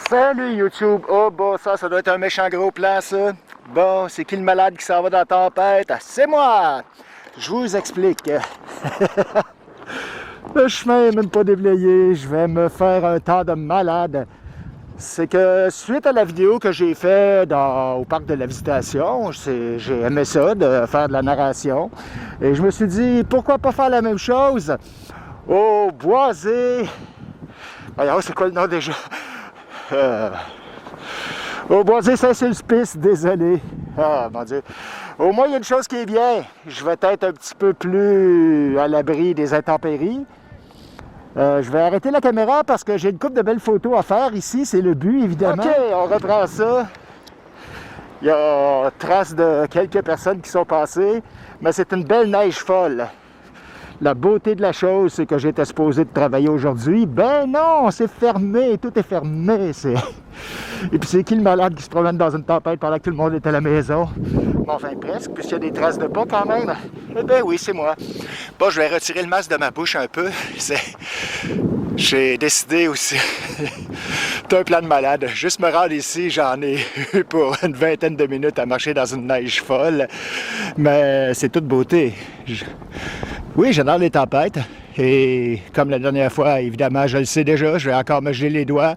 Salut YouTube! Oh bon, ça doit être un méchant gros plan ça. Bon, c'est qui le malade qui s'en va dans la tempête? C'est moi! Je vous explique. Le chemin n'est même pas déblayé, je vais me faire un temps de malade. C'est que suite à la vidéo que j'ai faite au parc de la Visitation, j'ai aimé ça, de faire de la narration. Et je me suis dit, pourquoi pas faire la même chose au Boisé. Voyons, c'est quoi le nom déjà? Au Boisé Saint-Sulpice, désolé. Ah, mon Dieu. Au moins, il y a une chose qui est bien. Je vais être un petit peu plus à l'abri des intempéries. Je vais arrêter la caméra parce que j'ai une couple de belles photos à faire ici. C'est le but, évidemment. OK, on reprend ça. Il y a traces de quelques personnes qui sont passées, mais c'est une belle neige folle. La beauté de la chose, c'est que j'étais supposé de travailler aujourd'hui. Ben non, c'est fermé, tout est fermé. Et puis c'est qui le malade qui se promène dans une tempête pendant que tout le monde est à la maison? Bon, enfin presque, puisqu'il y a des traces de pas quand même. Eh ben oui, c'est moi. Bon, je vais retirer le masque de ma bouche un peu. J'ai décidé aussi d'un plan de malade. Juste me rendre ici, j'en ai eu pour une vingtaine de minutes à marcher dans une neige folle. Mais c'est toute beauté. Oui, j'adore les tempêtes. Et comme la dernière fois, évidemment, je le sais déjà, je vais encore me geler les doigts.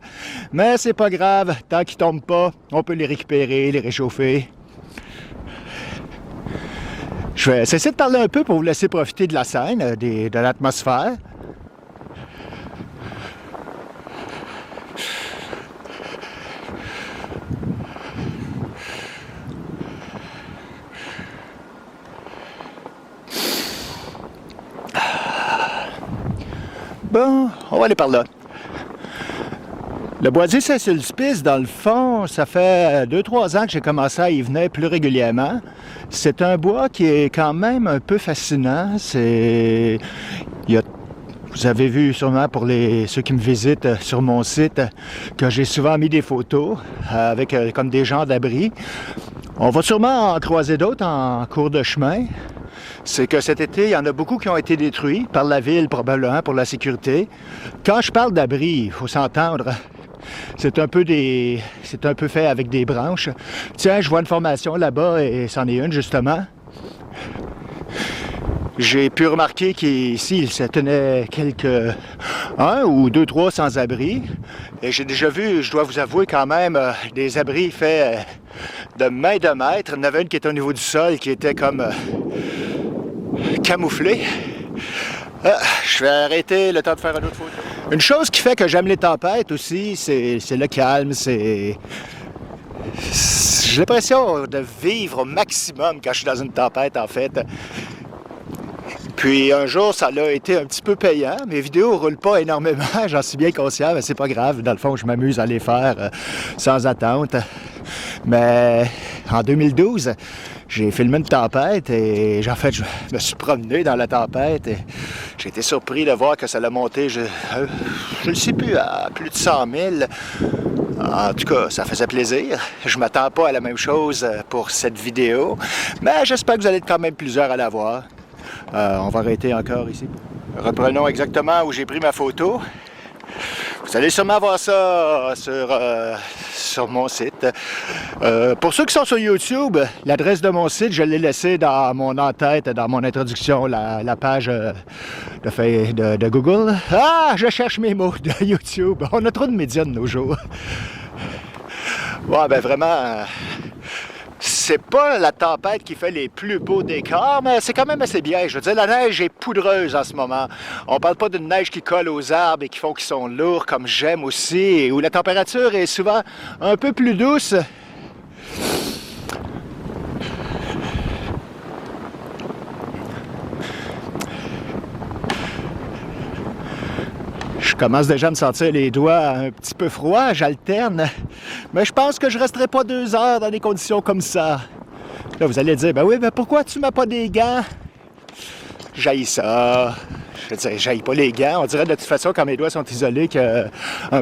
Mais c'est pas grave, tant qu'ils tombent pas, on peut les récupérer, les réchauffer. Je vais essayer de parler un peu pour vous laisser profiter de la scène, de l'atmosphère. Bon, on va aller par là. Le Boisé Saint-Sulpice, dans le fond, ça fait 2-3 ans que j'ai commencé à y venir plus régulièrement. C'est un bois qui est quand même un peu fascinant. Vous avez vu sûrement pour ceux qui me visitent sur mon site que j'ai souvent mis des photos avec comme des genres d'abris. On va sûrement en croiser d'autres en cours de chemin. C'est que cet été, il y en a beaucoup qui ont été détruits par la ville, probablement pour la sécurité. Quand je parle d'abri, il faut s'entendre, c'est un peu fait avec des branches. Tiens, je vois une formation là-bas et c'en est une, justement. J'ai pu remarquer qu'ici, il se tenait un ou deux, trois sans-abri. Et j'ai déjà vu, je dois vous avouer quand même, des abris faits de main de maître. Il y en avait une qui était au niveau du sol, qui était comme camouflée. Je vais arrêter le temps de faire une autre photo. Une chose qui fait que j'aime les tempêtes aussi, c'est le calme, j'ai l'impression de vivre au maximum quand je suis dans une tempête, en fait. Puis un jour, ça a été un petit peu payant. Mes vidéos ne roulent pas énormément, j'en suis bien conscient, mais c'est pas grave. Dans le fond, je m'amuse à les faire sans attente. Mais en 2012, j'ai filmé une tempête et en fait, je me suis promené dans la tempête et j'ai été surpris de voir que ça l'a monté, je ne sais plus, à plus de 100 000. En tout cas, ça faisait plaisir. Je ne m'attends pas à la même chose pour cette vidéo, mais j'espère que vous allez être quand même plusieurs à la voir. On va arrêter encore ici. Reprenons exactement où j'ai pris ma photo. Vous allez sûrement voir ça sur mon site. Pour ceux qui sont sur YouTube, l'adresse de mon site, je l'ai laissée dans mon en-tête, dans mon introduction, la page de Google. Ah, je cherche mes mots de YouTube. On a trop de médias de nos jours. Ouais, ben vraiment... C'est pas la tempête qui fait les plus beaux décors, mais c'est quand même assez bien. Je veux dire, la neige est poudreuse en ce moment. On parle pas d'une neige qui colle aux arbres et qui font qu'ils sont lourds, comme j'aime aussi, et où la température est souvent un peu plus douce. Je commence déjà à me sentir les doigts un petit peu froids, j'alterne. Mais je pense que je ne resterai pas 2 heures dans des conditions comme ça. Là, vous allez dire, ben oui, mais pourquoi tu ne mets pas des gants? J'haïs ça. Je veux dire, j'haïs pas les gants. On dirait de toute façon, quand mes doigts sont isolés, qu'un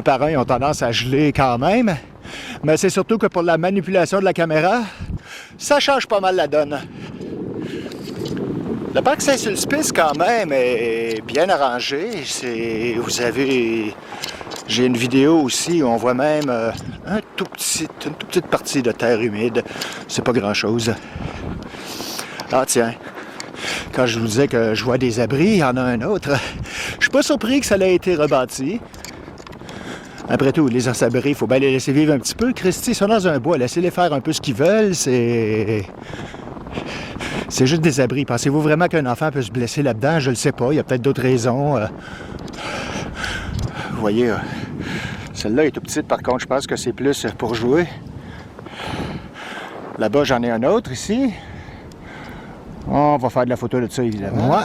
par un, ils ont tendance à geler quand même. mais c'est surtout que pour la manipulation de la caméra, ça change pas mal la donne. Le parc Saint-Sulpice, quand même, est bien arrangé. Vous avez... J'ai une vidéo aussi où on voit même une toute petite partie de terre humide. C'est pas grand-chose. Ah tiens, quand je vous disais que je vois des abris, il y en a un autre. Je suis pas surpris que ça ait été rebâti. Après tout, les abris, il faut bien les laisser vivre un petit peu. Christy, ils sont dans un bois, laissez-les faire un peu ce qu'ils veulent. C'est juste des abris. Pensez-vous vraiment qu'un enfant peut se blesser là-dedans? Je le sais pas. Il y a peut-être d'autres raisons. Vous voyez, celle-là est tout petite. Par contre, je pense que c'est plus pour jouer. Là-bas, j'en ai un autre ici. On va faire de la photo de ça, évidemment. Ouais.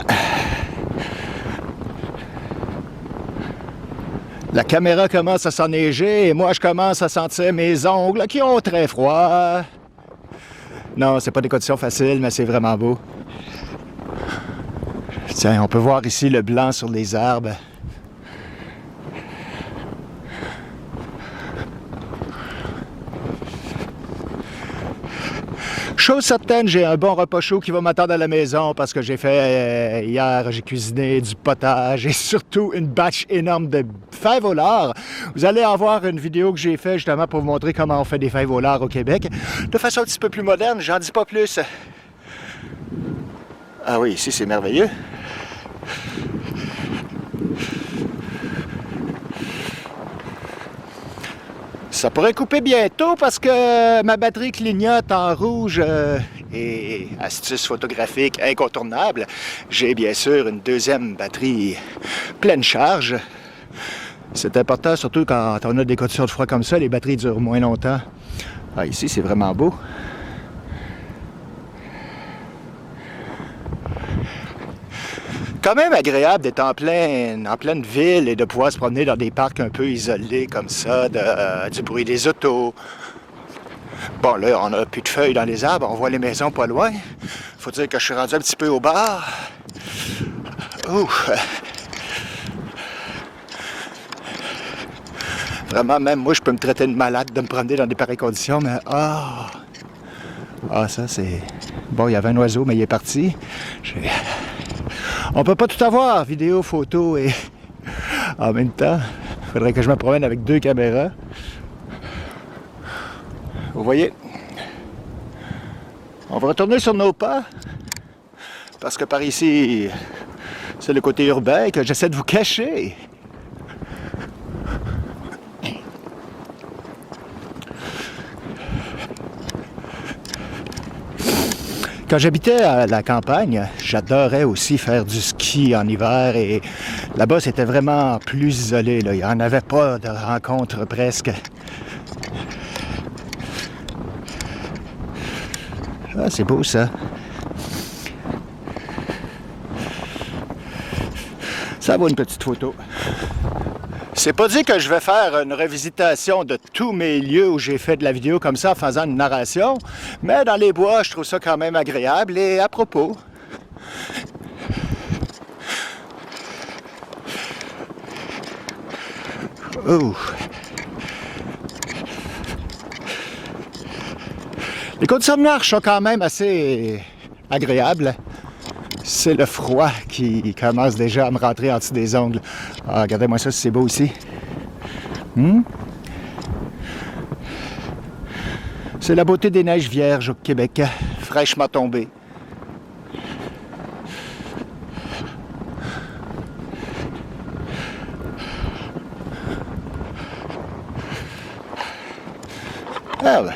La caméra commence à s'enneiger et moi, je commence à sentir mes ongles qui ont très froid. Non, c'est pas des conditions faciles, mais c'est vraiment beau. Tiens, on peut voir ici le blanc sur les arbres. Chose certaine, j'ai un bon repas chaud qui va m'attendre à la maison parce que j'ai fait hier, j'ai cuisiné du potage et surtout une batch énorme de fèves au lard. Vous allez en voir une vidéo que j'ai faite justement pour vous montrer comment on fait des fèves au lard au Québec. De façon un petit peu plus moderne, j'en dis pas plus. Ah oui, ici c'est merveilleux. Ça pourrait couper bientôt parce que ma batterie clignote en rouge et astuce photographique incontournable. J'ai bien sûr une deuxième batterie pleine charge. C'est important, surtout quand on a des conditions de froid comme ça, les batteries durent moins longtemps. Ah, ici, c'est vraiment beau. Quand même agréable d'être en pleine ville et de pouvoir se promener dans des parcs un peu isolés comme ça, du bruit des autos. Bon, là, on n'a plus de feuilles dans les arbres, on voit les maisons pas loin. Faut dire que je suis rendu un petit peu au bar. Ouh! Vraiment, même moi, je peux me traiter de malade de me promener dans des pareilles conditions, mais ça, c'est... Bon, il y avait un oiseau, mais il est parti. On peut pas tout avoir, vidéo, photo et en même temps. Il faudrait que je me promène avec 2 caméras. Vous voyez? On va retourner sur nos pas. Parce que par ici, c'est le côté urbain que j'essaie de vous cacher. Quand j'habitais à la campagne, j'adorais aussi faire du ski en hiver et là-bas, c'était vraiment plus isolé. Là. Il n'y en avait pas de rencontres presque. Ah, c'est beau ça. Ça vaut une petite photo. C'est pas dit que je vais faire une revisitation de tous mes lieux où j'ai fait de la vidéo comme ça en faisant une narration, mais dans les bois, je trouve ça quand même agréable et à propos. Oh. Les conditions de marche sont quand même assez agréables. C'est le froid qui commence déjà à me rentrer en dessous des ongles. Ah, regardez-moi ça, c'est beau ici. C'est la beauté des neiges vierges au Québec, fraîchement tombées. Ah ben.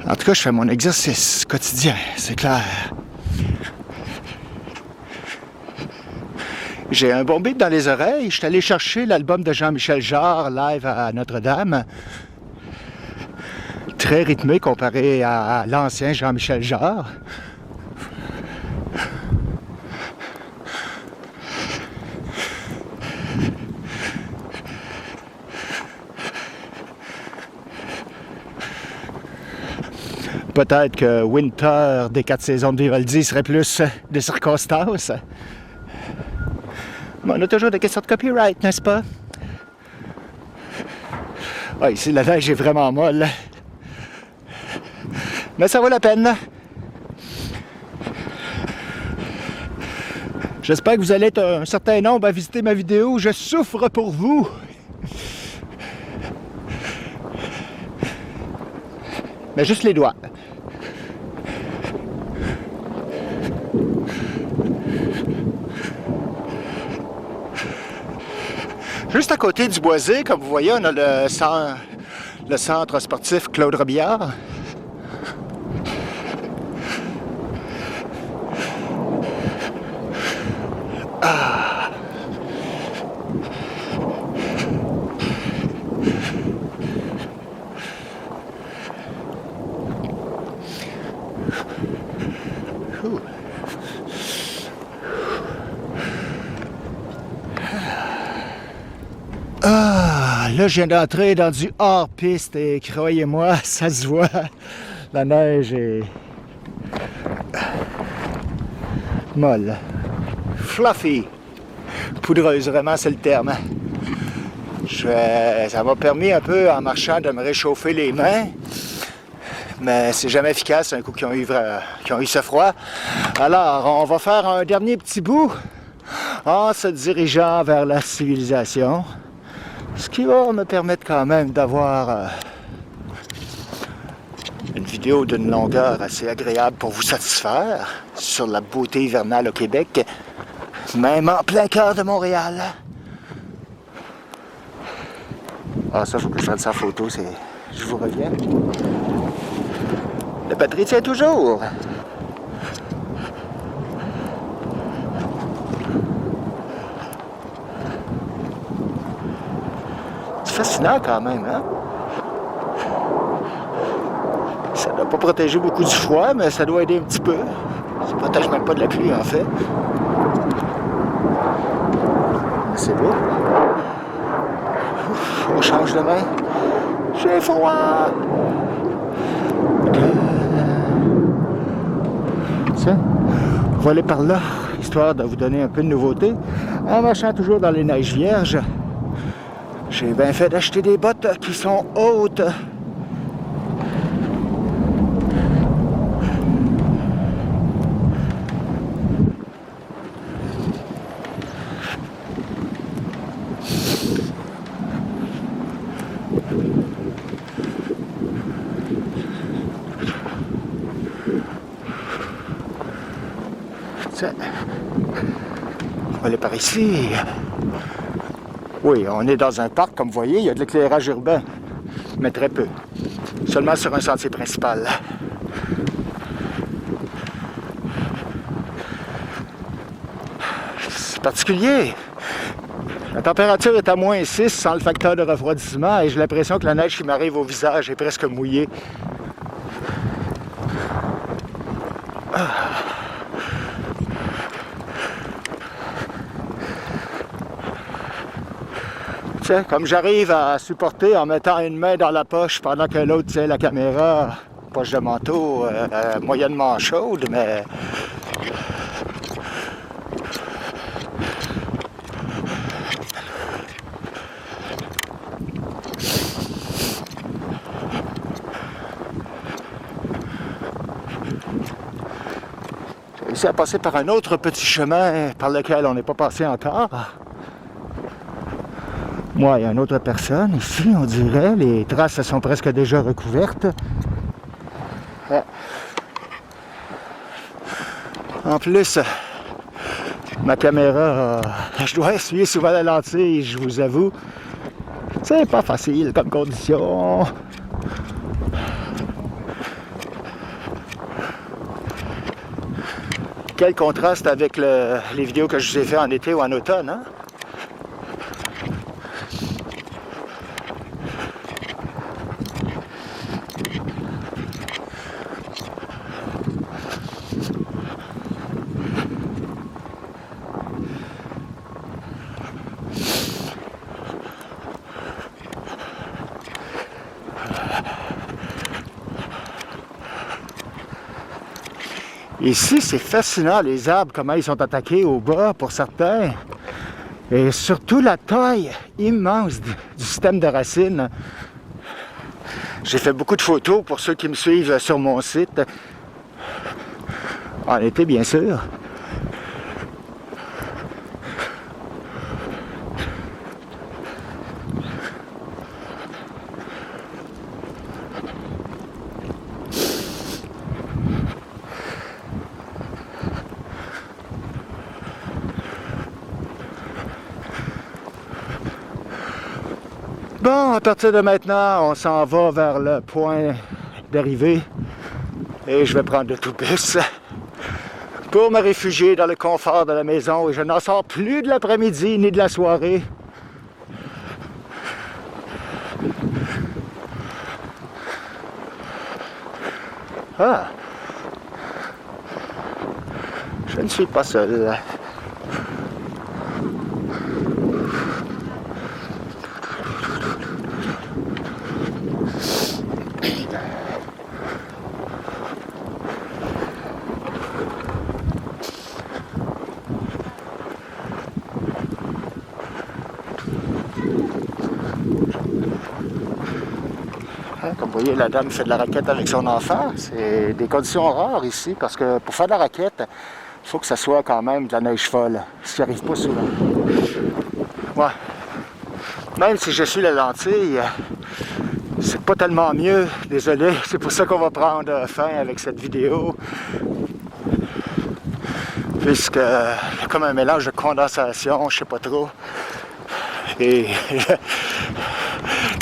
En tout cas, je fais mon exercice quotidien, c'est clair. J'ai un bon beat dans les oreilles. Je suis allé chercher l'album de Jean-Michel Jarre, Live à Notre-Dame. Très rythmé comparé à l'ancien Jean-Michel Jarre. Peut-être que Winter des 4 saisons de Vivaldi serait plus des circonstances. Mais on a toujours des questions de copyright, n'est-ce pas? Ah, ici, la neige est vraiment molle. Mais ça vaut la peine. J'espère que vous allez être un certain nombre à visiter ma vidéo. Je souffre pour vous. Mais juste les doigts. Juste à côté du Boisé, comme vous voyez, on a le centre sportif Claude Robillard. Ah. Ah, là, je viens d'entrer dans du hors-piste et croyez-moi, ça se voit. La neige est molle. Fluffy. Poudreuse, vraiment, c'est le terme. Ça m'a permis un peu, en marchant, de me réchauffer les mains. Mais c'est jamais efficace un coup qu'ils ont eu ce froid. Alors, on va faire un dernier petit bout en se dirigeant vers la civilisation. Ce qui va me permettre quand même d'avoir une vidéo d'une longueur assez agréable pour vous satisfaire sur la beauté hivernale au Québec, même en plein cœur de Montréal. Ah, ça, il faut que je fasse ça en photo, je vous reviens. La batterie tient toujours. C'est fascinant quand même, hein? Ça ne doit pas protéger beaucoup du froid, mais ça doit aider un petit peu. Ça ne protège même pas de la pluie, en fait. C'est beau. Ouf, on change de main. J'ai froid! Tiens, on va aller par là, histoire de vous donner un peu de nouveauté. En marchant toujours dans les neiges vierges, j'ai bien fait d'acheter des bottes qui sont hautes. Tiens, on va aller par ici. Oui, on est dans un parc, comme vous voyez, il y a de l'éclairage urbain, mais très peu. Seulement sur un sentier principal. C'est particulier. La température est à moins 6 sans le facteur de refroidissement et j'ai l'impression que la neige qui m'arrive au visage est presque mouillée. Ah. Comme j'arrive à supporter en mettant une main dans la poche pendant que l'autre tient la caméra, poche de manteau moyennement chaude, mais j'ai réussi à passer par un autre petit chemin par lequel on n'est pas passé encore. Moi, il y a une autre personne ici, on dirait. Les traces sont presque déjà recouvertes. En plus, ma caméra, je dois essuyer souvent la lentille, je vous avoue. C'est pas facile comme condition. Quel contraste avec les vidéos que je vous ai fait en été ou en automne, hein? Ici, c'est fascinant, les arbres, comment ils sont attaqués au bas pour certains. Et surtout la taille immense du système de racines. J'ai fait beaucoup de photos pour ceux qui me suivent sur mon site. En été, bien sûr. Bon, à partir de maintenant, on s'en va vers le point d'arrivée et je vais prendre l'autobus pour me réfugier dans le confort de la maison et je n'en sors plus de l'après-midi ni de la soirée. Ah! Je ne suis pas seul. Comme vous voyez, la dame fait de la raquette avec son enfant. C'est des conditions rares ici parce que pour faire de la raquette, il faut que ça soit quand même de la neige folle. Ce qui n'arrive pas souvent. Ouais. Même si je suis la lentille, c'est pas tellement mieux. Désolé, c'est pour ça qu'on va prendre fin avec cette vidéo. Puisque il y a comme un mélange de condensation, je sais pas trop. Et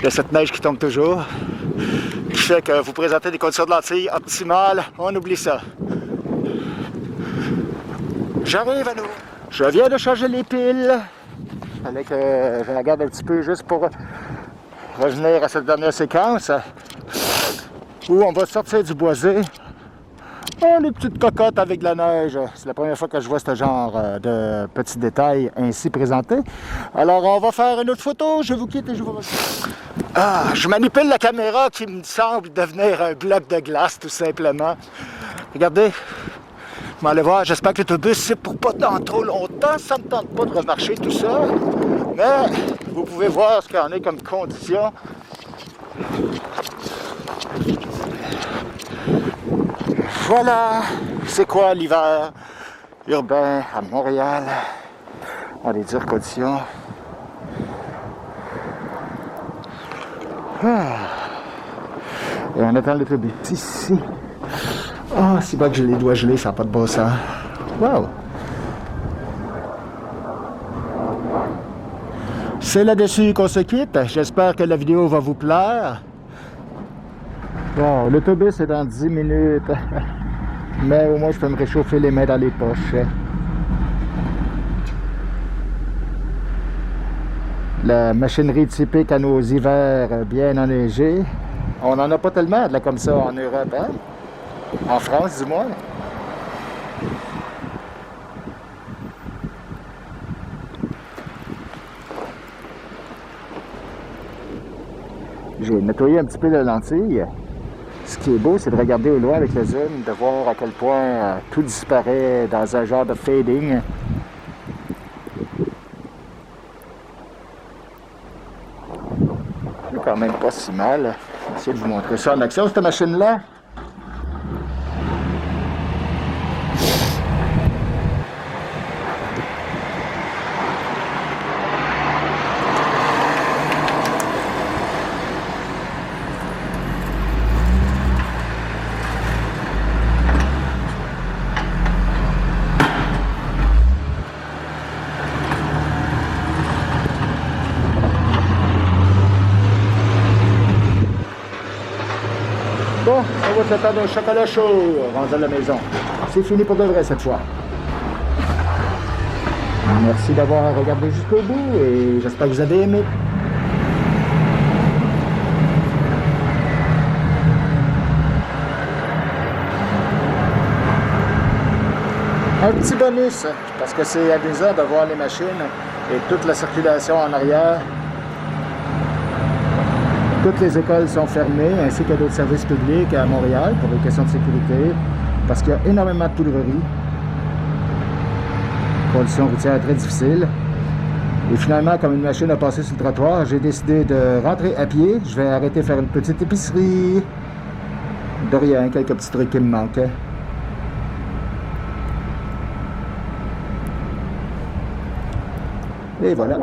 de cette neige qui tombe toujours. Qui fait que vous présentez des conditions de lentilles optimales, on oublie ça. J'arrive à nouveau. Je viens de changer les piles. Il fallait que je regarde un petit peu juste pour revenir à cette dernière séquence où on va sortir du boisé. Oh, les petites cocottes avec de la neige. C'est la première fois que je vois ce genre de petits détails ainsi présentés. Alors, on va faire une autre photo. Je vous quitte et je vous remercie. Ah, je manipule la caméra qui me semble devenir un bloc de glace, tout simplement. Regardez. Je vais aller voir. J'espère que l'autobus, c'est pour pas dans trop longtemps. Ça ne me tente pas de remarcher tout ça. Mais vous pouvez voir ce qu'il y en a comme conditions. Voilà, c'est quoi l'hiver urbain à Montréal, dans des dures conditions. Ah. Et on attend l'autobus ici. Ah, c'est pas que j'ai les doigts gelés, ça n'a pas de bon sens. Wow! C'est là-dessus qu'on se quitte. J'espère que la vidéo va vous plaire. Bon, l'autobus est dans 10 minutes. Mais au moins, je peux me réchauffer les mains dans les poches. La machinerie typique à nos hivers bien enneigés. On n'en a pas tellement de là comme ça en Europe, hein? En France, du moins. J'ai nettoyé un petit peu la lentille. Ce qui est beau, c'est de regarder au loin avec le zoom, de voir à quel point tout disparaît dans un genre de fading. C'est quand même pas si mal. Je vais essayer de vous montrer ça en action, cette machine-là. Bon, on va s'attendre un chocolat chaud rendu à la maison. C'est fini pour de vrai cette fois. Merci d'avoir regardé jusqu'au bout et j'espère que vous avez aimé. Un petit bonus, parce que c'est amusant de voir les machines et toute la circulation en arrière. Toutes les écoles sont fermées, ainsi que d'autres services publics à Montréal pour des questions de sécurité, parce qu'il y a énormément de poudreries. Conditions routières très difficiles. Et finalement, comme une machine a passé sur le trottoir, j'ai décidé de rentrer à pied. Je vais arrêter faire une petite épicerie. De rien, quelques petits trucs qui me manquaient. Et voilà.